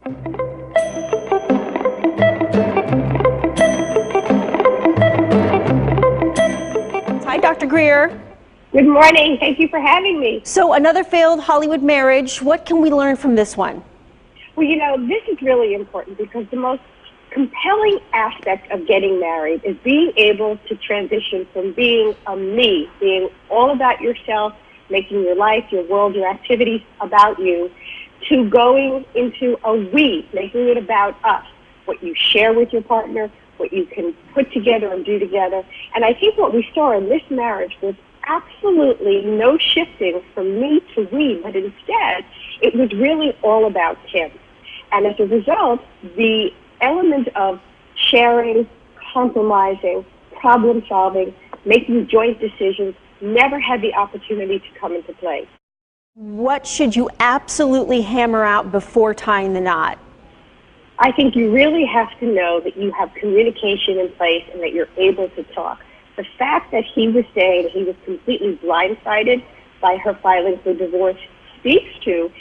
Hi, Dr. Greer. Good morning. Thank you for having me. So another failed Hollywood marriage. What can we learn from this one? Well, you know, this is really important because the most compelling aspect of getting married is being able to transition from being a me, being all about yourself, making your life, your world, your activities about you, to going into a we, making it about us, what you share with your partner, what you can put together and do together. And I think what we saw in this marriage was absolutely no shifting from me to we, but instead it was really all about Tim. And as a result, the element of sharing, compromising, problem solving, making joint decisions never had the opportunity to come into play. What should you absolutely hammer out before tying the knot? I think you really have to know that you have communication in place and that you're able to talk. The fact that he was saying he was completely blindsided by her filing for divorce speaks to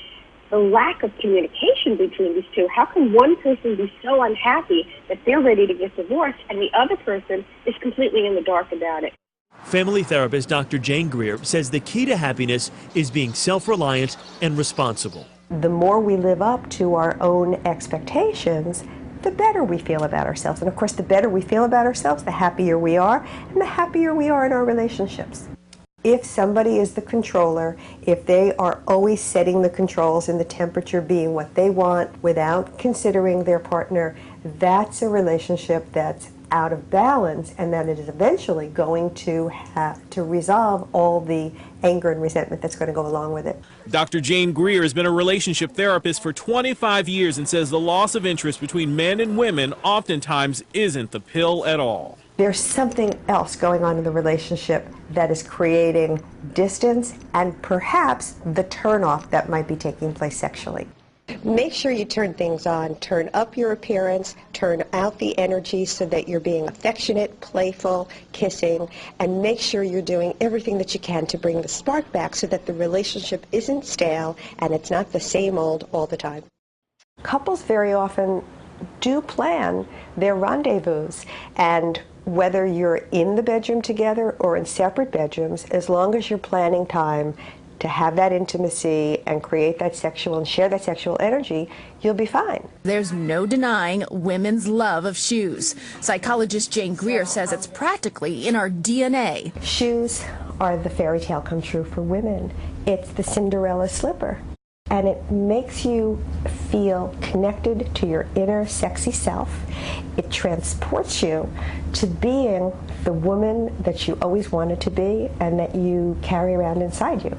the lack of communication between these two. How can one person be so unhappy that they're ready to get divorced and the other person is completely in the dark about it? Family therapist Dr. Jane Greer says the key to happiness is being self-reliant and responsible. The more we live up to our own expectations, the better we feel about ourselves. And of course, the better we feel about ourselves, the happier we are, and the happier we are in our relationships. If somebody is the controller, if they are always setting the controls and the temperature being what they want without considering their partner, that's a relationship that's out of balance, and that it is eventually going to have to resolve all the anger and resentment that's going to go along with it. Dr. Jane Greer has been a relationship therapist for 25 years and says the loss of interest between men and women oftentimes isn't the pill at all. There's something else going on in the relationship that is creating distance and perhaps the turnoff that might be taking place sexually. Make sure you turn things on, turn up your appearance, turn out the energy so that you're being affectionate, playful, kissing, and make sure you're doing everything that you can to bring the spark back so that the relationship isn't stale and it's not the same old all the time. Couples very often do plan their rendezvous, and whether you're in the bedroom together or in separate bedrooms, as long as you're planning time to have that intimacy and create that sexual and share that sexual energy, you'll be fine. There's no denying women's love of shoes. Psychologist Jane Greer says it's practically in our DNA. Shoes are the fairy tale come true for women. It's the Cinderella slipper. And it makes you feel connected to your inner sexy self. It transports you to being the woman that you always wanted to be and that you carry around inside you.